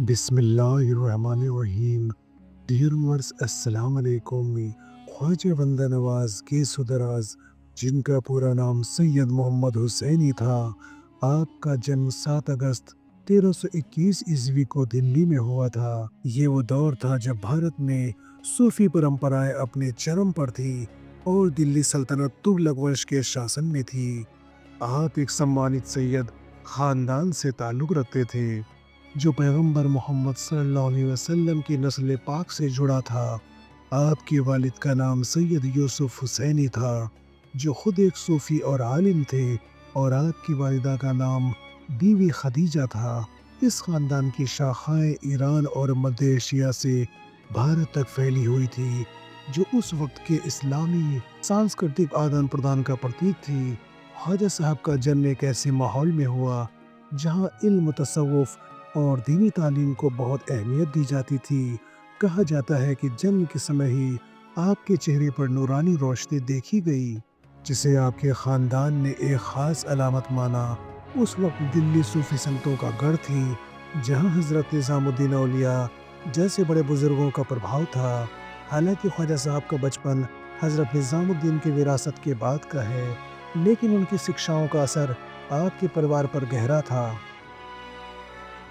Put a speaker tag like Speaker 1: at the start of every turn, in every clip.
Speaker 1: بسم اللہ الرحمن الرحیم. ڈیئر ورس السلام علیکم. خواجہ بندہ نواز کے سدراز جن کا پورا نام سید محمد حسینی تھا، آپ کا جنم 7 اگست 1321 عیسوی کو دلی میں ہوا تھا. یہ وہ دور تھا جب بھارت میں صوفی پرمپرائیں اپنے چرم پر تھی اور دلی سلطنت تغلق ونش کے شاسن میں تھی. آپ ایک سمانت سید خاندان سے تعلق رکھتے تھے جو پیغمبر محمد صلی اللہ علیہ وسلم کی نسل پاک سے جڑا تھا. آپ کے والد کا نام سید یوسف حسینی تھا جو خود ایک صوفی اور عالم تھے، اور آپ کی والدہ کا نام بیوی خدیجہ تھا. اس خاندان کی شاخائیں ایران اور مدھیہ ایشیا سے بھارت تک پھیلی ہوئی تھی، جو اس وقت کے اسلامی سانسکرتک آدان پردان کا پرتیک تھی. خواجہ صاحب کا جنم ایک ایسے ماحول میں ہوا جہاں علم، تصوف اور دینی تعلیم کو بہت اہمیت دی جاتی تھی. کہا جاتا ہے کہ جنم کے سمے ہی آپ کے چہرے پر نورانی روشنی دیکھی گئی، جسے آپ کے خاندان نے ایک خاص علامت مانا. اس وقت دلی صوفی سنتوں کا گڑھ تھی، جہاں حضرت نظام الدین اولیاء جیسے بڑے بزرگوں کا پربھاؤ تھا. حالانکہ خواجہ صاحب کا بچپن حضرت نظام الدین کی وراثت کے بعد کا ہے، لیکن ان کی شکشاؤں کا اثر آپ کے پریوار پر گہرا تھا.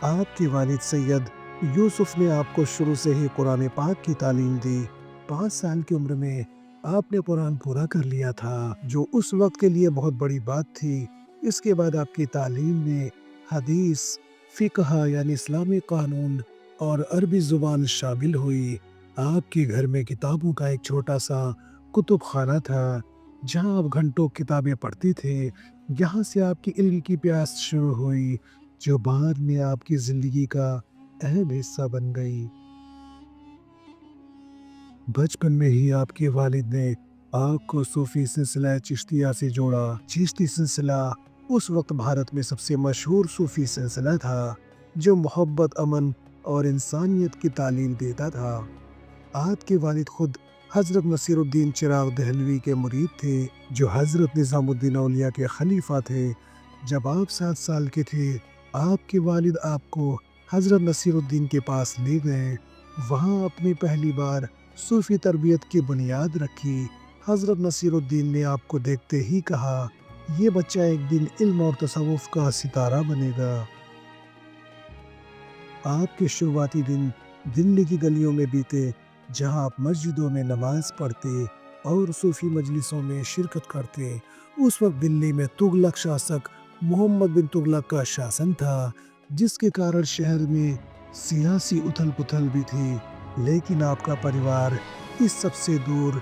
Speaker 1: آپ کے والد سید یوسف نے آپ کو شروع سے ہی قرآن پاک کی تعلیم دی. 5 سال کی عمر میں آپ نے قرآن پورا کر لیا تھا، جو اس وقت کے لیے بہت بڑی بات تھی. اس کے بعد آپ کی تعلیم میں حدیث، فقہ یعنی اسلامی قانون اور عربی زبان شامل ہوئی. آپ کے گھر میں کتابوں کا ایک چھوٹا سا کتب خانہ تھا، جہاں آپ گھنٹوں کتابیں پڑھتے تھے. یہاں سے آپ کی علم کی پیاس شروع ہوئی، جو بعد میں آپ کی زندگی کا اہم حصہ بن گئی. بچپن میں ہی آپ کے والد نے آپ کو صوفی سلسلہ چشتیہ سے جوڑا. چشتی سلسلہ اس وقت بھارت میں سب سے مشہور صوفی سلسلہ تھا، جو محبت، امن اور انسانیت کی تعلیم دیتا تھا. آپ کے والد خود حضرت نصیر الدین چراغ دہلوی کے مرید تھے، جو حضرت نظام الدین اولیاء کے خلیفہ تھے. جب آپ 7 سال کے تھے، آپ کے والد آپ کو حضرت نصیر الدین کے پاس لے گئے. وہاں اپنی پہلی بار صوفی تربیت کی بنیاد رکھی. حضرت نصیر الدین نے آپ کو دیکھتے ہی کہا، یہ بچہ ایک دن علم اور تصوف کا ستارہ بنے گا. آپ کے شروعاتی دن دلی کی گلیوں میں بیتے، جہاں آپ مسجدوں میں نماز پڑھتے اور صوفی مجلسوں میں شرکت کرتے. اس وقت دلی میں تغلق شاسک محمد بن تغلق کا شاسن تھا، جس کے کارن شہر میں سیاسی اتھل پتھل بھی تھی. لیکن آپ کا پریوار اس سب سے دور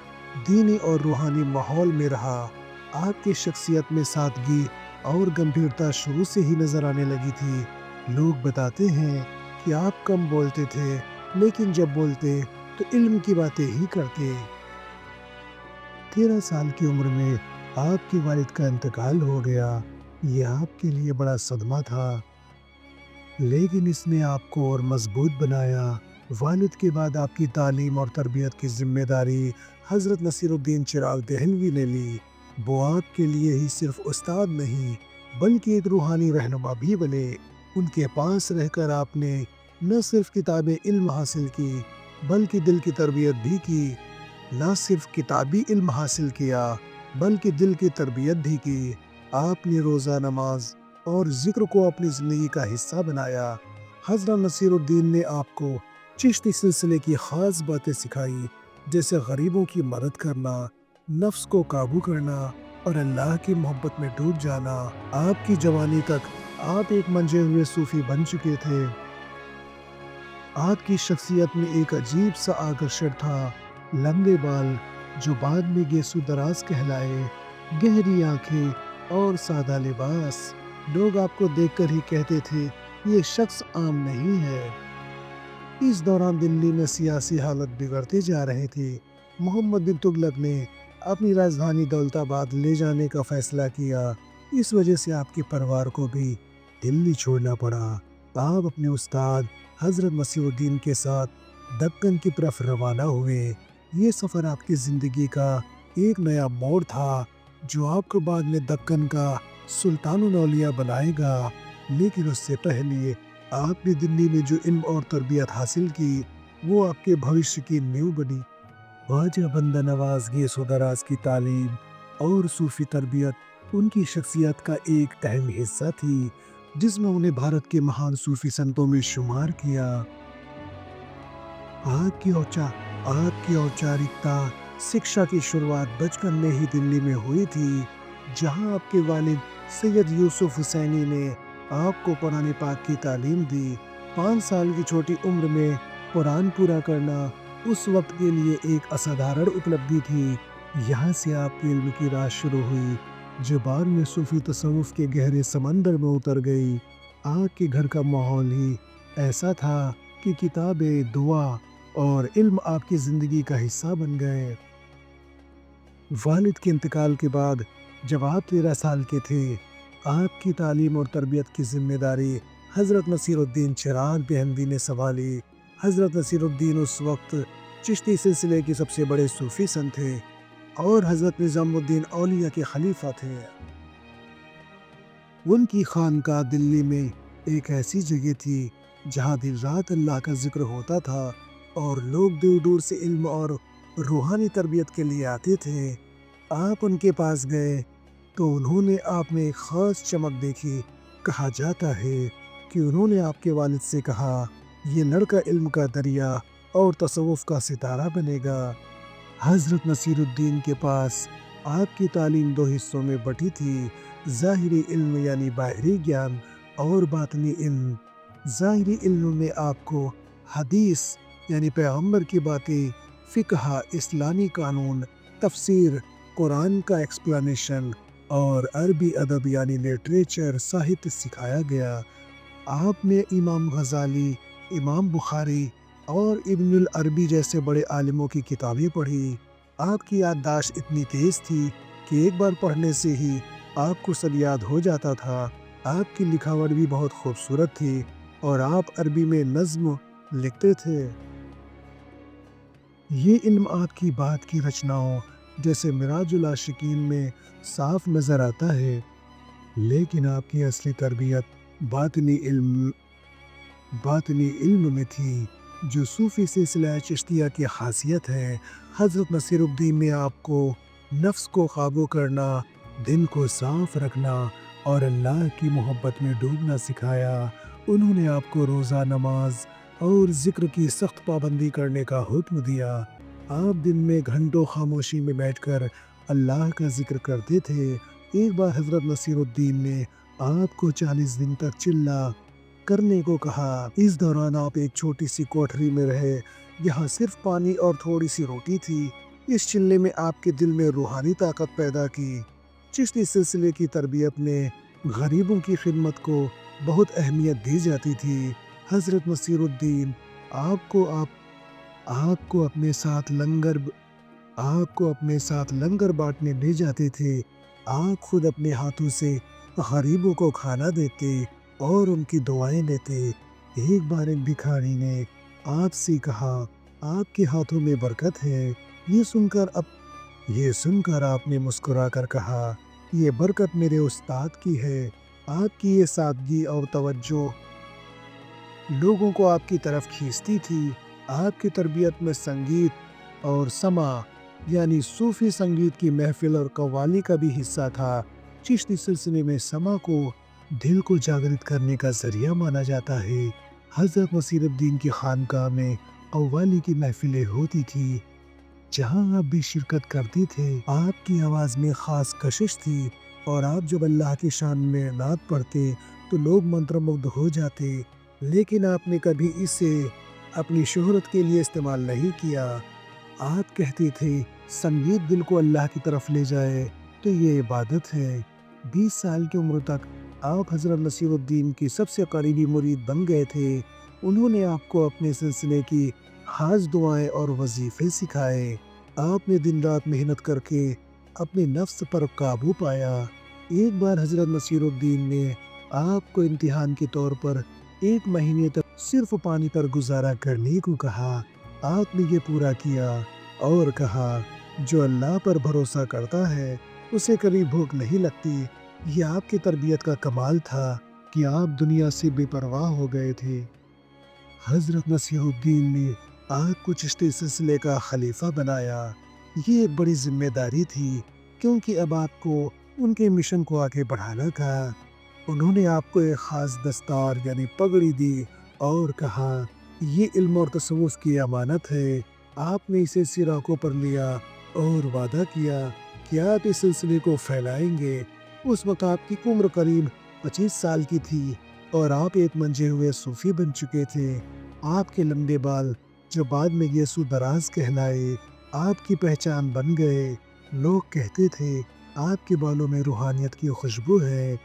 Speaker 1: دینی اور روحانی ماحول میں رہا. آپ کی شخصیت میں سادگی اور گمبھیرتا شروع سے ہی نظر آنے لگی تھی. لوگ بتاتے ہیں کہ آپ کم بولتے تھے، لیکن جب بولتے تو علم کی باتیں ہی کرتے. 13 سال کی عمر میں آپ کے والد کا انتقال ہو گیا. یہ آپ کے لیے بڑا صدمہ تھا، لیکن اس نے آپ کو اور مضبوط بنایا. والد کے بعد آپ کی تعلیم اور تربیت کی ذمہ داری حضرت نصیر الدین چراغ دہلوی نے لی. وہ آپ کے لیے ہی صرف استاد نہیں، بلکہ ایک روحانی رہنما بھی بنے. ان کے پاس رہ کر آپ نے نہ صرف کتابی علم حاصل کی، بلکہ دل کی تربیت بھی کی. نہ صرف کتابی علم حاصل کیا، بلکہ دل کی تربیت بھی کی. آپ نے روزہ، نماز اور ذکر کو اپنی زندگی کا حصہ بنایا. حضرت نصیر الدین نے آپ کو چشتی سلسلے کی خاص باتیں سکھائی، جیسے غریبوں کی مدد کرنا، نفس کو قابو کرنا اور اللہ کی محبت میں ڈوب جانا. آپ کی جوانی تک آپ ایک منجے ہوئے صوفی بن چکے تھے. آپ کی شخصیت میں ایک عجیب سا آکرشن تھا. لمبے بال جو بعد میں گیسو دراز کہلائے، گہری آنکھیں اور سادہ لباس. لوگ آپ کو دیکھ کر ہی کہتے تھے، یہ شخص عام نہیں ہے. اس دوران دلی میں سیاسی حالت بگڑتی جا رہی تھی. محمد بن تغلق نے اپنی راجدھانی دولت آباد لے جانے کا فیصلہ کیا. اس وجہ سے آپ کے پریوار کو بھی دلی چھوڑنا پڑا. آپ اپنے استاد حضرت نصیر الدین کے ساتھ دکن کی طرف روانہ ہوئے. یہ سفر آپ کی زندگی کا ایک نیا موڑ تھا، جو آپ کو بعد میں دکن کا سلطان الاولیاء بنائے گا. لیکن اس سے پہلے آپ نے دلی میں جو علم اور تربیت حاصل کی وہ آپ کے بھوشیہ کی نیو بنی۔ خواجہ بندہ نواز گیس و دراز کی تعلیم اور صوفی تربیت ان کی شخصیت کا ایک اہم حصہ تھی، جس میں انہیں بھارت کے مہان صوفی سنتوں میں شمار کیا۔ آپ کی اوچارکتا شکشا کی شروعات بچپن میں ہی دلی میں ہوئی تھی، جہاں آپ کے والد سید یوسف حسینی نے آپ کو قرآن پاک کی تعلیم دی۔ 5 سال کی چھوٹی عمر میں قرآن پورا کرنا اس وقت کے لیے ایک اسادھارن اپلبدھی تھی۔ یہاں سے آپ کے علم کی راہ شروع ہوئی، جو بعد میں صوفی تصوف کے گہرے سمندر میں اتر گئی۔ آپ کے گھر کا ماحول ہی ایسا تھا کہ کتابیں، دعا اور علم آپ کی زندگی کا حصہ بن گئے۔ والد کے انتقال کے بعد جب آپ 13 سال کے تھے، آپ کی تعلیم اور تربیت کی ذمہ داری حضرت نصیر الدین چراغ بہنوی نے سنبھالی۔ حضرت نصیر الدین اس وقت چشتی سلسلے کے سب سے بڑے صوفی سنت تھے اور حضرت نظام الدین اولیاء کے خلیفہ تھے۔ ان کی خانقاہ دلی میں ایک ایسی جگہ تھی جہاں دن رات اللہ کا ذکر ہوتا تھا اور لوگ دور دور سے علم اور روحانی تربیت کے لیے آتے تھے۔ آپ ان کے پاس گئے تو انہوں نے آپ میں ایک خاص چمک دیکھی۔ کہا جاتا ہے کہ انہوں نے آپ کے والد سے کہا، یہ لڑکا علم کا دریا اور تصوف کا ستارہ بنے گا۔ حضرت نصیر الدین کے پاس آپ کی تعلیم 2 حصوں میں بٹی تھی، ظاہری علم یعنی باہری گیان اور باطنی علم۔ ظاہری علم میں آپ کو حدیث یعنی پیغمبر کی باتیں، فقہ، اسلامی قانون، تفسیر، قرآن کا ایکسپلینیشن اور عربی ادب یعنی لٹریچر، ساہتیہ سکھایا گیا۔ آپ نے امام غزالی، امام بخاری اور ابن العربی جیسے بڑے عالموں کی کتابیں پڑھی۔ آپ کی یادداشت اتنی تیز تھی کہ ایک بار پڑھنے سے ہی آپ کو سب یاد ہو جاتا تھا۔ آپ کی لکھاوٹ بھی بہت خوبصورت تھی اور آپ عربی میں نظم لکھتے تھے۔ یہ علم آپ کی بات کی رچناؤں جیسے معراج العاشقین میں صاف نظر آتا ہے، لیکن آپ کی اصلی تربیت باطنی علم میں تھی، جو صوفی سلسلہ چشتیہ کی خاصیت ہے۔ حضرت نصیر الدین نے آپ کو نفس کو قابو کرنا، دل کو صاف رکھنا اور اللہ کی محبت میں ڈوبنا سکھایا۔ انہوں نے آپ کو روزہ، نماز اور ذکر کی سخت پابندی کرنے کا حکم دیا۔ آپ دن میں گھنٹوں خاموشی میں بیٹھ کر اللہ کا ذکر کرتے تھے۔ ایک بار حضرت نصیر الدین نے آپ کو 40 دن تک چلہ کرنے کو کہا۔ اس دوران آپ ایک چھوٹی سی کوٹھری میں رہے، یہاں صرف پانی اور تھوڑی سی روٹی تھی۔ اس چلے میں آپ کے دل میں روحانی طاقت پیدا کی۔ چشتی سلسلے کی تربیت میں غریبوں کی خدمت کو بہت اہمیت دی جاتی تھی۔ حضرت نصیر الدین آپ کو اپنے ساتھ لنگر بانٹنے لے جاتے تھے۔ آپ خود اپنے ہاتھوں سے غریبوں کو کھانا دیتے اور ان کی دعائیں لیتے۔ ایک بار ایک بھکاری نے آپ سے کہا، آپ کے ہاتھوں میں برکت ہے۔ یہ سن کر آپ نے مسکرا کر کہا، یہ برکت میرے استاد کی ہے۔ آپ کی یہ سادگی اور توجہ لوگوں کو آپ کی طرف کھینچتی تھی۔ آپ کی تربیت میں سنگیت اور سماع یعنی صوفی سنگیت کی محفل اور قوالی کا بھی حصہ تھا۔ چشتی سلسلے میں سماع کو دل کو جاگرت کرنے کا ذریعہ مانا جاتا ہے۔ حضرت نصیر الدین کی خانقاہ میں قوالی کی محفلیں ہوتی تھی، جہاں آپ بھی شرکت کرتے تھے۔ آپ کی آواز میں خاص کشش تھی اور آپ جب اللہ کی شان میں نعت پڑھتے تو لوگ منترمگدھ ہو جاتے، لیکن آپ نے کبھی اسے اپنی شہرت کے لیے استعمال نہیں کیا۔ آپ کہتے تھے، سنگیت دل کو اللہ کی طرف لے جائے تو یہ عبادت ہے۔ 20 سال کی عمر تک آپ حضرت نصیر الدین کی سب سے قریبی مرید بن گئے تھے۔ انہوں نے آپ کو اپنے سلسلے کی خاص دعائیں اور وظیفے سکھائے۔ آپ نے دن رات محنت کر کے اپنے نفس پر قابو پایا۔ ایک بار حضرت نصیر الدین نے آپ کو امتحان کے طور پر 1 مہینے تک صرف پانی پر گزارا کرنے کو کہا۔ آپ نے یہ پورا کیا اور کہا، جو اللہ پر بھروسہ کرتا ہے اسے کبھی بھوک نہیں لگتی۔ یہ آپ کی تربیت کا کمال تھا۔ کہ آپ دنیا سے بے پرواہ ہو گئے تھے۔ حضرت نصیر الدین نے آپ کو چشتی سلسلے کا خلیفہ بنایا۔ یہ ایک بڑی ذمہ داری تھی کیونکہ اب آپ کو ان کے مشن کو آگے بڑھانا تھا۔ انہوں نے آپ کو ایک خاص دستار یعنی پگڑی دی اور کہا یہ علم اور تصوف کی امانت ہے۔ آپ نے اسے سراغوں پر لیا اور وعدہ کیا کہ آپ اس سلسلے کو پھیلائیں گے۔ اس وقت آپ کی عمر قریب 25 سال کی تھی اور آپ ایک منجے ہوئے صوفی بن چکے تھے۔ آپ کے لمبے بال جو بعد میں یسوع دراز کہلائے آپ کی پہچان بن گئے۔ لوگ کہتے تھے آپ کے بالوں میں روحانیت کی خوشبو ہے۔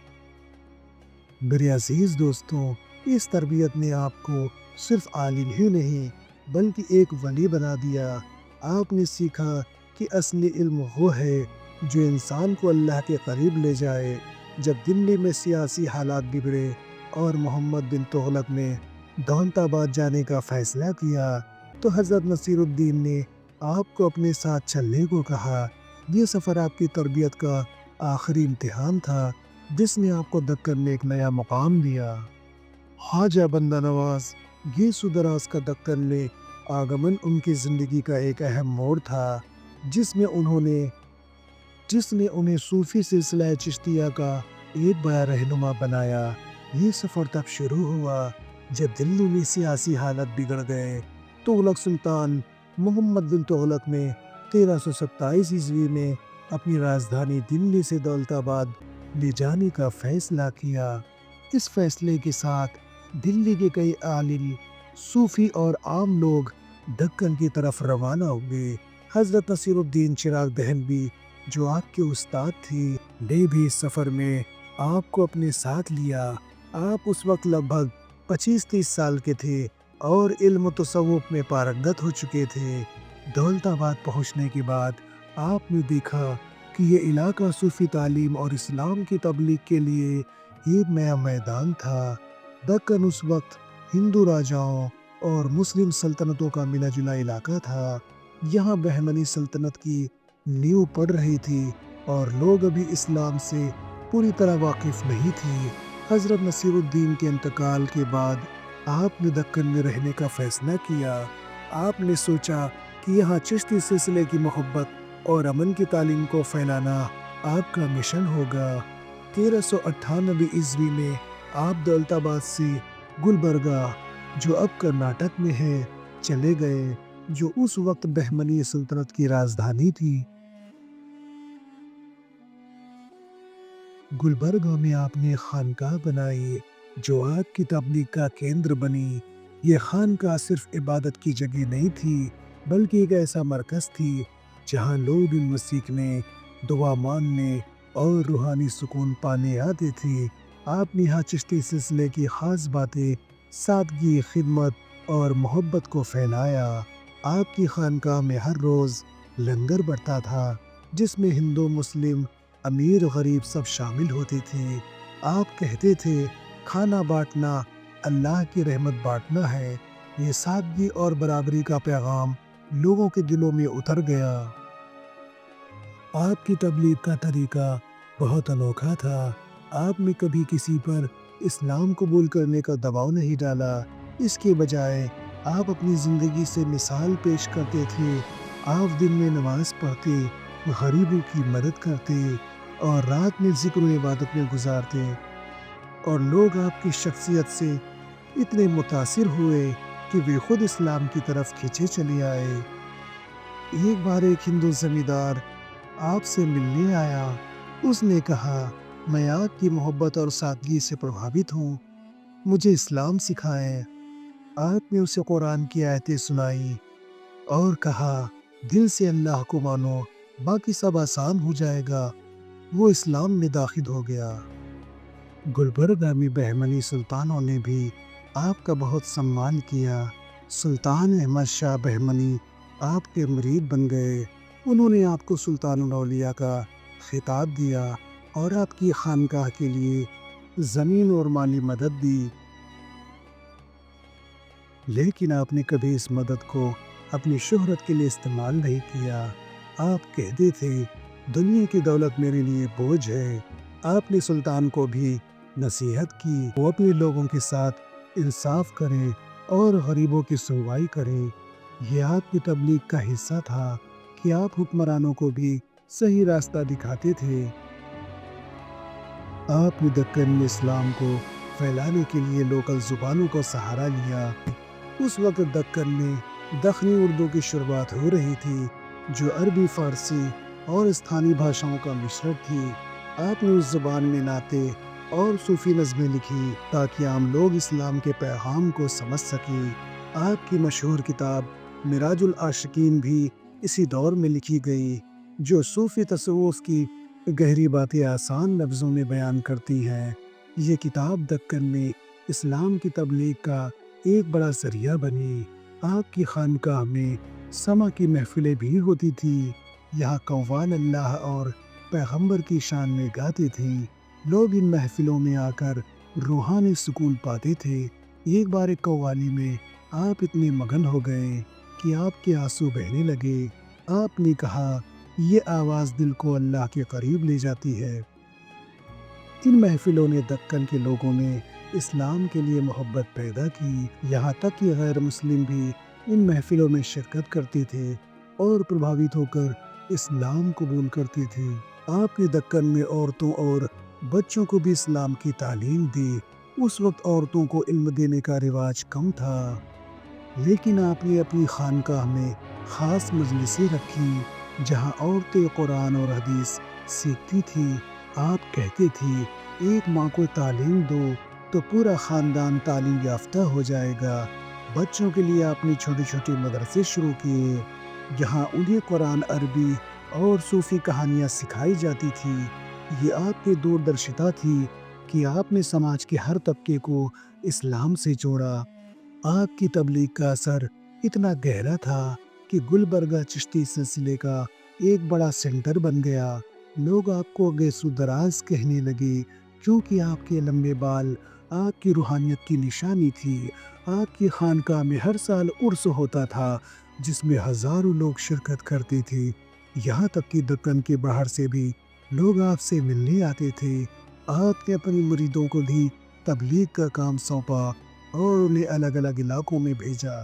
Speaker 1: میرے عزیز دوستوں، اس تربیت نے آپ کو صرف عالم ہی نہیں بلکہ ایک ولی بنا دیا۔ آپ نے سیکھا کہ اصلی علم وہ ہے جو انسان کو اللہ کے قریب لے جائے۔ جب دلی میں سیاسی حالات بگڑے اور محمد بن تغلق نے دولت آباد جانے کا فیصلہ کیا تو حضرت نصیر الدین نے آپ کو اپنے ساتھ چلنے کو کہا۔ یہ سفر آپ کی تربیت کا آخری امتحان تھا جس نے آپ کو دکن میں ایک نیا مقام دیا۔ خواجہ بندہ نواز یسوع دراز کا دکن میں آگمن ان کی زندگی کا ایک اہم موڑ تھا جس نے انہیں صوفی سلسلہ چشتیہ کا ایک بڑا رہنما بنایا۔ یہ سفر تب شروع ہوا جب دلی میں سیاسی حالت بگڑ گئے۔ تغلق سلطان محمد بن تغلق نے 1327 عیسوی میں اپنی راجدھانی دلی سے دولت آباد لے جانے کا فیصلہ کیا۔ اس فیصلے کے ساتھ دلی کے کئی عالم، صوفی اور عام لوگ دکن کی طرف روانہ ہوئے۔ حضرت نصیر الدین چراغ دہلوی جو آپ کے استاد تھے نے بھی اس سفر میں آپ کو اپنے ساتھ لیا۔ آپ اس وقت لگ بھگ 25-30 سال کے تھے اور علم و تصوف میں پارنگت ہو چکے تھے۔ دولت آباد پہنچنے کے بعد آپ نے دیکھا کہ یہ علاقہ صوفی تعلیم اور اسلام کی تبلیغ کے لیے ایک نیا میدان تھا۔ دکن اس وقت ہندو راجاؤں اور مسلم سلطنتوں کا ملا جلا علاقہ تھا۔ یہاں بہمنی سلطنت کی نیو پڑ رہی تھی اور لوگ ابھی اسلام سے پوری طرح واقف نہیں تھے۔ حضرت نصیر الدین کے انتقال کے بعد آپ نے دکن میں رہنے کا فیصلہ کیا۔ آپ نے سوچا کہ یہاں چشتی سلسلے کی محبت اور امن کی تعلیم کو پھیلانا آپ کا مشن ہوگا۔ 1398 عیسوی میں آپ دولت آباد سے گلبرگہ جو اب کرناٹک میں ہے چلے گئے، جو اس وقت بہمنی سلطنت کی راجدھانی تھی۔ گلبرگہ میں آپ نے خانقاہ بنائی جو آپ کی تبلیغ کا کیندر بنی۔ یہ خانقاہ صرف عبادت کی جگہ نہیں تھی بلکہ ایک ایسا مرکز تھی جہاں لوگ علم سیکھنے، دعا ماننے اور روحانی سکون پانے آتے تھے۔ آپ نے یہاں چشتی سلسلے کی خاص باتیں، سادگی، خدمت اور محبت کو پھیلایا۔ آپ کی خانقاہ میں ہر روز لنگر بڑھتا تھا جس میں ہندو، مسلم، امیر غریب سب شامل ہوتے تھے۔ آپ کہتے تھے کھانا بانٹنا اللہ کی رحمت بانٹنا ہے۔ یہ سادگی اور برابری کا پیغام لوگوں کے دلوں میں اتر گیا۔ آپ کی تبلیغ کا طریقہ بہت انوکھا تھا۔ آپ نے کبھی کسی پر اسلام قبول کرنے کا دباؤ نہیں ڈالا۔ اس کے بجائے آپ اپنی زندگی سے مثال پیش کرتے تھے۔ آپ دن میں نماز پڑھتے، غریبوں کی مدد کرتے اور رات میں ذکر و عبادت میں گزارتے، اور لوگ آپ کی شخصیت سے اتنے متاثر ہوئے کہ وہ خود اسلام کی طرف کھینچے چلے آئے۔ ایک بار ایک ہندو زمیندار آپ سے ملنے آیا۔ اس نے کہا میں آپ کی محبت اور سادگی سے پربھاوت ہوں، مجھے اسلام سکھائیں۔ آپ نے اسے قرآن کی آیتیں سنائی اور کہا دل سے اللہ کو مانو، باقی سب آسان ہو جائے گا۔ وہ اسلام میں داخل ہو گیا۔ گلبرگہ میں بہمنی سلطانوں نے بھی آپ کا بہت سمان کیا۔ سلطان احمد شاہ بہمنی آپ کے مرید بن گئے۔ انہوں نے آپ کو سلطان الاولیاء کا خطاب دیا اور آپ کی خانقاہ کے لیے زمین اور مالی مدد دی۔ لیکن آپ نے کبھی اس مدد کو اپنی شہرت کے لیے استعمال نہیں کیا۔ آپ کہتے تھے دنیا کی دولت میرے لیے بوجھ ہے۔ آپ نے سلطان کو بھی نصیحت کی وہ اپنے لوگوں کے ساتھ انصاف کریں اور غریبوں کی سنوائی کریں۔ یہ آپ کی تبلیغ کا حصہ تھا کہ آپ حکمرانوں کو بھی صحیح راستہ دکھاتے تھے۔ آپ نے دکن میں اسلام کو پھیلانے کے لیے لوکل زبانوں کا سہارا لیا۔ اس وقت دکن میں دکنی اردو کی شروعات ہو رہی تھی، جو عربی، فارسی اور استھانی بھاشاؤں کا مشرق تھی۔ آپ نے اس زبان میں نعتیں اور صوفی نظمیں لکھی تاکہ عام لوگ اسلام کے پیغام کو سمجھ سکیں۔ آپ کی مشہور کتاب معراج العاشقین بھی اسی دور میں لکھی گئی، جو صوفی تصوف کی گہری باتیں آسان لفظوں میں بیان کرتی ہیں۔ یہ کتاب دکن میں اسلام کی تبلیغ کا ایک بڑا ذریعہ بنی۔ آپ کی خانقاہ میں سما کی محفلیں بھی ہوتی تھی۔ یہاں قوال اللہ اور پیغمبر کی شان میں گاتے تھے۔ لوگ ان محفلوں میں آ کر روحانی سکون پاتے تھے۔ ایک بار ایک قوالی میں آپ اتنے مگن ہو گئے کہ آپ کے آنسو بہنے لگے۔ آپ نے کہا، یہ آواز دل کو اللہ کے قریب لے جاتی ہے۔ ان محفلوں نے دکن کے لوگوں میں اسلام کے لیے محبت پیدا کی، یہاں تک کہ غیر مسلم بھی ان محفلوں میں شرکت کرتے تھے اور پربھاوت ہو کر اسلام قبول کرتے تھے۔ آپ نے دکن میں عورتوں اور بچوں کو بھی اسلام کی تعلیم دی۔ اس وقت عورتوں کو علم دینے کا رواج کم تھا، لیکن آپ نے اپنی خانقاہ میں خاص مجلسیں رکھی جہاں عورتیں قرآن اور حدیث سیکھتی تھیں۔ آپ کہتے تھے، ایک ماں کو تعلیم دو تو پورا خاندان تعلیم یافتہ ہو جائے گا۔ بچوں کے لیے آپ نے چھوٹے چھوٹے مدرسے شروع کیے جہاں انہیں قرآن، عربی اور صوفی کہانیاں سکھائی جاتی تھی۔ یہ آپ کی دوردرشتا تھی کہ آپ نے سماج کے ہر طبقے کو اسلام سے جوڑا۔ آپ کی تبلیغ کا اثر اتنا گہرا تھا کہ گلبرگہ چشتی سلسلے کا ایک بڑا سینٹر بن گیا۔ لوگ آپ کو گیسو دراز کہنے لگے کیونکہ آپ کے لمبے بال آپ کی روحانیت کی نشانی تھی۔ آپ کی خانقاہ میں ہر سال عرس ہوتا تھا جس میں ہزاروں لوگ شرکت کرتے تھے۔ یہاں تک کہ دکن کے باہر سے بھی لوگ آپ سے ملنے آتے تھے۔ آپ نے اپنے مریدوں کو بھی تبلیغ کا کام سونپا اور انہیں الگ الگ علاقوں میں بھیجا۔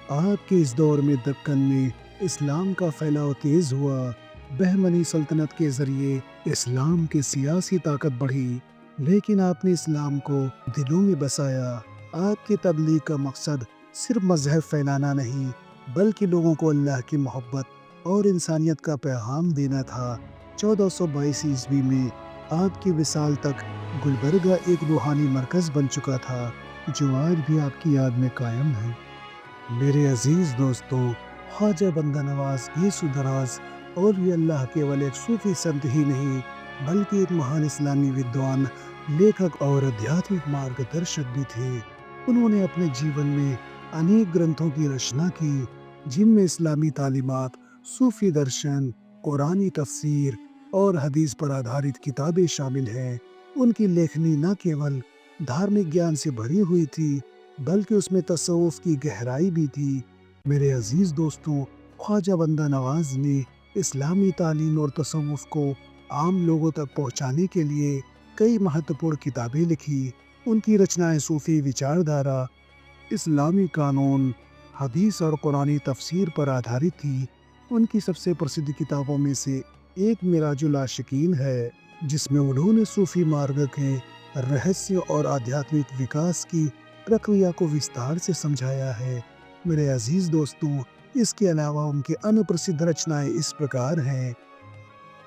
Speaker 1: آپ کے اس دور میں دکن میں اسلام کا پھیلاؤ تیز ہوا۔ بہمنی سلطنت کے ذریعے اسلام کی سیاسی طاقت بڑھی، لیکن آپ نے اسلام کو دلوں میں بسایا۔ آپ کی تبلیغ کا مقصد صرف مذہب پھیلانا نہیں، بلکہ لوگوں کو اللہ کی محبت اور انسانیت کا پیغام دینا تھا۔ 1422 عیسوی میں آپ کی وصال تک گلبرگہ ایک روحانی مرکز بن چکا تھا، جو آج بھی آپ کی یاد میں قائم ہے۔ میرے عزیز دوستوں، خواجہ بندہ نواز گیسو دراز اور بھی اللہ کے ولی ایک صوفی سنت ہی نہیں، بلکہ ایک مہان اسلامی ودوان، لیکھک اور ادھیاتمک مارگ درشک بھی تھے۔ انہوں نے اپنے جیون میں انیک گرنتھوں کی رچنا کی، جن میں اسلامی تعلیمات، صوفی درشن، قرآنی تفسیر اور حدیث پر آدھارت کتابیں شامل ہیں۔ ان کی لیکھنی نہ کیول دھارمک گیان سے بھری ہوئی تھی، بلکہ اس میں تصوف کی گہرائی بھی تھی۔ میرے عزیز دوستوں، خواجہ بندہ نواز نے اسلامی تعلیم اور تصوف کو عام لوگوں تک پہنچانے کے لیے کئی مہتوپورن کتابیں لکھی۔ ان کی رچنائیں صوفی وچاردھارا، اسلامی قانون، حدیث اور قرآنی تفسیر پر آدھارت تھی۔ ان کی سب سے پرسدھ کتابوں میں سے ایک معراج العاشقین ہے، جس میں انہوں نے صوفی مارگ کے رہسیہ اور آدھیاتمک وکاس کی پرکریا کو وستار سے سمجھایا ہے۔ میرے عزیز دوستوں، اس کے علاوہ ان کے انپرسدھ رچنائیں اس پرکار ہیں: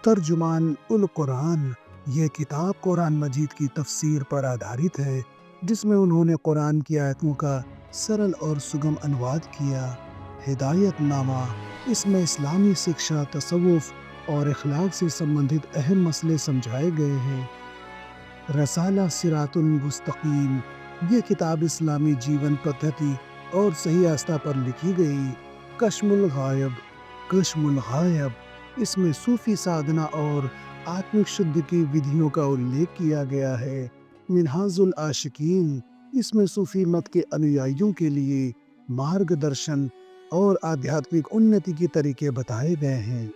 Speaker 1: ترجمان القرآن، یہ کتاب قرآن مجید کی تفسیر پر آدھارت ہے، جس میں انہوں نے قرآن کی آیتوں کا سرل اور سگم انواد کیا۔ ہدایت نامہ، اس میں اسلامی شکشا، تصوف اور اخلاق سے سمبندھت اہم مسئلے سمجھائے گئے ہیں۔ رسالہ صراط المستقیم، یہ کتاب اسلامی جیون پدھتی اور صحیح آستہ پر لکھی گئی۔ کشم الغائب، کشم الغائب، اس میں صوفی سادھنا اور آتمک شدھ کی ودھیوں کا الیکھ کیا گیا ہے۔ منہاج العاشقین، اس میں صوفی مت کے انویائیوں کے لیے مارگ درشن اور آدھیاتمک انتی کے طریقے بتائے گئے ہیں۔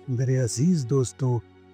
Speaker 1: میرے عزیز دوستوں،